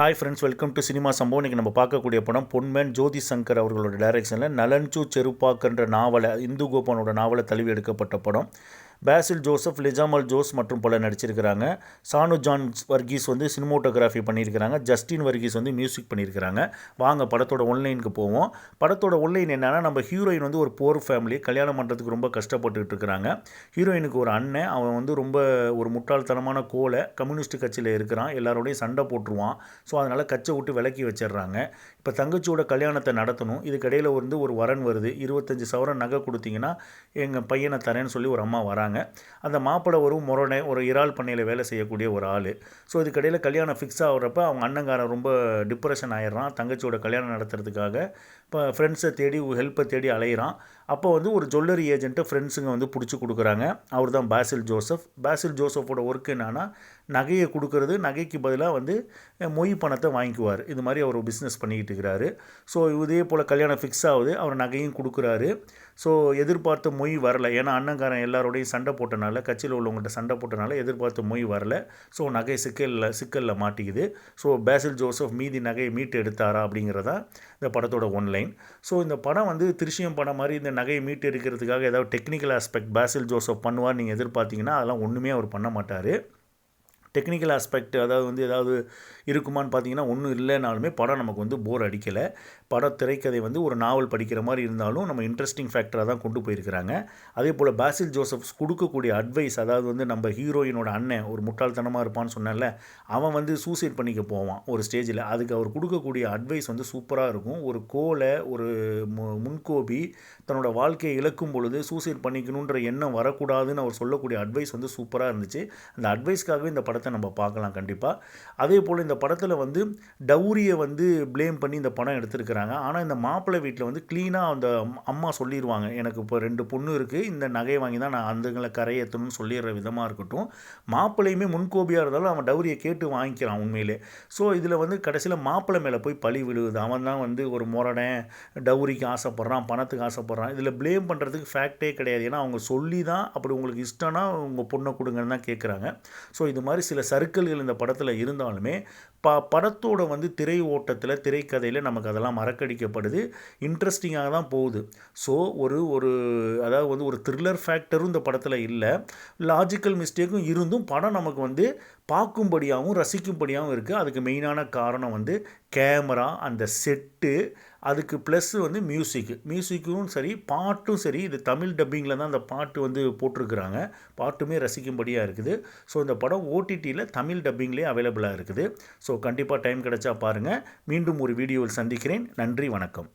Hi friends, welcome to cinema சம்பவம். இன்றைக்கி நம்ம பார்க்கக்கூடிய படம் பொன்மேன் ஜோதி சங்கர் அவர்களோட டைரக்ஷனில் நலன்சு செருப்பாக்கன்ற நாவலை, இந்து கோபனோட நாவலை தழுவி எடுக்கப்பட்ட படம். பாசில் ஜோசப், லிஜாமல் ஜோஸ் மற்றும் பலர் நடிச்சிருக்கிறாங்க. சானு ஜான் வர்கீஸ் வந்து சினிமோட்டோகிராஃபி பண்ணியிருக்கிறாங்க. ஜஸ்டின் வர்கீஸ் வந்து மியூசிக் பண்ணியிருக்கிறாங்க. வாங்க படத்தோட ஒன்லைனுக்கு போவோம். படத்தோட ஒன்லைன் என்னென்னா, நம்ம ஹீரோயின் வந்து ஒரு போர் ஃபேமிலி, கல்யாணம் பண்ணுறதுக்கு ரொம்ப கஷ்டப்பட்டுக்கிட்டு இருக்கிறாங்க. ஹீரோயினுக்கு ஒரு அண்ணன், அவன் வந்து ரொம்ப ஒரு முட்டாள்தனமான கோலை, கம்யூனிஸ்ட் கட்சியில் இருக்கிறான், எல்லாரோடையும் சண்டை போட்டுருவான். ஸோ அதனால் கச்சை விட்டு விலக்கி வச்சிடுறாங்க. இப்போ தங்கச்சியோட கல்யாணத்தை நடத்தணும். இதுக்கிடையில் வந்து ஒரு வரன் வருது. 25 சவரன் நகை கொடுத்தீங்கன்னா எங்கள் பையனை தரேன்னு சொல்லி ஒரு அம்மா வராங்க. அந்த மாப்பிள்ளை ஒரு முரணை, ஒரு இறால் பண்ணையில் வேலை செய்யக்கூடிய ஒரு ஆள். ஸோ இதுக்கிடையில் கல்யாணம் ஃபிக்ஸ் ஆகிறப்ப அவங்க அண்ணங்காரன் ரொம்ப டிப்ரெஷன் ஆகிடுறான். தங்கச்சியோட கல்யாணம் நடத்துறதுக்காக இப்போ ஃப்ரெண்ட்ஸை தேடி, ஹெல்ப்பை தேடி அலையிறான். அப்போ வந்து ஒரு ஜுவல்லரி ஏஜென்ட்டை ஃப்ரெண்ட்ஸுங்க வந்து பிடிச்சி கொடுக்குறாங்க. அவர் தான் பாசில் ஜோசப். பாசில் ஜோசஃபோட ஒர்க் என்னன்னா, நகையை கொடுக்கறது, நகைக்கு பதிலாக வந்து மொய் பணத்தை வாங்கிக்குவார். இது மாதிரி அவர் பிஸ்னஸ் பண்ணிக்கிட்டு இருக்கிறாரு. ஸோ இதே போல் கல்யாணம் ஃபிக்ஸ் ஆகுது, அவர் நகையும் கொடுக்குறாரு. ஸோ எதிர்பார்த்த மொய் வரலை. ஏன்னா அண்ணங்காரன் எல்லாரோடையும் சண்டை போட்டனால, கட்சியில் உள்ளவங்கள்ட்ட சண்டை போட்டனால எதிர்பார்த்த மொய் வரல. ஸோ நகை சிக்கலில் மாட்டிக்குது. ஸோ பாசில் ஜோசப் மீதி நகையை மீட்டு எடுத்தாரா அப்படிங்கிறதா இந்த படத்தோட ஒன்லைன். ஸோ இந்த படம் வந்து திருஷ்யம் படம் மாதிரி இந்த நகையை மீட்டு எடுக்கிறதுக்காக ஏதாவது டெக்னிக்கல் ஆஸ்பெக்ட் பாசில் ஜோசப் பண்ணுவார் நீங்கள் எதிர்பார்த்தீங்கன்னா, அதெல்லாம் ஒன்றுமே அவர் பண்ண மாட்டார். டெக்னிக்கல் ஆஸ்பெக்ட் அதாவது வந்து ஏதாவது இருக்குமான்னு பார்த்தீங்கன்னா ஒன்றும் இல்லைனாலுமே படம் நமக்கு வந்து போர் அடிக்கலை. படம் திரைக்கதை வந்து ஒரு நாவல் படிக்கிற மாதிரி இருந்தாலும் நம்ம இன்ட்ரெஸ்டிங் ஃபேக்டராக தான் கொண்டு போயிருக்கிறாங்க. அதே போல் பாசில் ஜோசப்ஸ் கொடுக்கக்கூடிய அட்வைஸ், அதாவது வந்து நம்ம ஹீரோயினோட அண்ணன் ஒரு முட்டாள்தனமாக இருப்பான்னு சொன்னால, அவன் வந்து சூசைட் பண்ணிக்க போவான் ஒரு ஸ்டேஜில். அதுக்கு அவர் கொடுக்கக்கூடிய அட்வைஸ் வந்து சூப்பராக இருக்கும். ஒரு கோலை, ஒரு முன்கோபி தன்னோட வாழ்க்கையை இழக்கும் பொழுது சூசைட் பண்ணிக்கணுன்ற எண்ணம் வரக்கூடாதுன்னு அவர் சொல்லக்கூடிய அட்வைஸ் வந்து சூப்பராக இருந்துச்சு. அந்த அட்வைஸ்க்காகவே இந்த படத்தை நம்ம பார்க்கலாம் கண்டிப்பாக. அதே போல் இந்த படத்தில் வந்து டவுரியை வந்து ப்ளேம் பண்ணி இந்த படம் எடுத்திருக்கிறாங்க. ஆனால் இந்த மாப்பிள்ளை வீட்டில் வந்து க்ளீனாக அந்த அம்மா சொல்லிடுவாங்க, எனக்கு இப்போ 2 பொண்ணு இருக்குது, இந்த நகையை வாங்கி தான் நான் அந்தங்களை கரையேற்றணும்னு சொல்லிடுற விதமாக இருக்கட்டும். மாப்பிள்ளையுமே முன்கோபியாக இருந்தாலும் அவன் டவுரியை கேட்டு வாங்கிக்கிறான் உண்மையிலே. ஸோ இதில் வந்து கடைசியில் மாப்பிள்ளை மேலே போய் பழி விழுவுது. அவன் தான் வந்து ஒரு முரடன், டவுரிக்கு ஆசைப்பட்றான், பணத்துக்கு ஆசைப்பட்றான். இதில் ப்ளேம் பண்ணுறதுக்கு ஃபேக்டே கிடையாது. ஏன்னா அவங்க சொல்லி தான் அப்படி உங்களுக்கு இஷ்டம்னா உங்கள் பொண்ணை கொடுங்கன்னு தான் கேட்குறாங்க. ஸோ இது மாதிரி சில சர்க்கிள்கள் இந்த படத்தில் இருந்தாலுமே படத்தோட வந்து திரை ஓட்டத்தில், திரைக்கதையில் நமக்கு அதெல்லாம் மறக்கடிக்கப்படுது. இன்ட்ரெஸ்டிங்காக தான் போகுது. ஸோ ஒரு அதாவது வந்து ஒரு த்ரில்லர் ஃபேக்டரும் இந்த படத்தில் இல்லை, லாஜிக்கல் மிஸ்டேக்கும் இருந்தும் படம் நமக்கு வந்து பார்க்கும்படியாகவும் ரசிக்கும்படியாகவும் இருக்குது. அதுக்கு மெயினான காரணம் வந்து கேமரா, அந்த செட்டு, அதுக்கு ப்ளஸ் வந்து மியூசிக்கும் சரி, பாட்டும் சரி. இது தமிழ் டப்பிங்கில் தான் அந்த பாட்டு வந்து போட்டிருக்கிறாங்க. பாட்டுமே ரசிக்கும்படியாக இருக்குது. ஸோ இந்த படம் ஓடிடியில் தமிழ் டப்பிங்லேயே அவைலபிளாக இருக்குது. ஸோ கண்டிப்பாக டைம் கிடைச்சா பாருங்கள். மீண்டும் ஒரு வீடியோவில் சந்திக்கிறேன். நன்றி, வணக்கம்.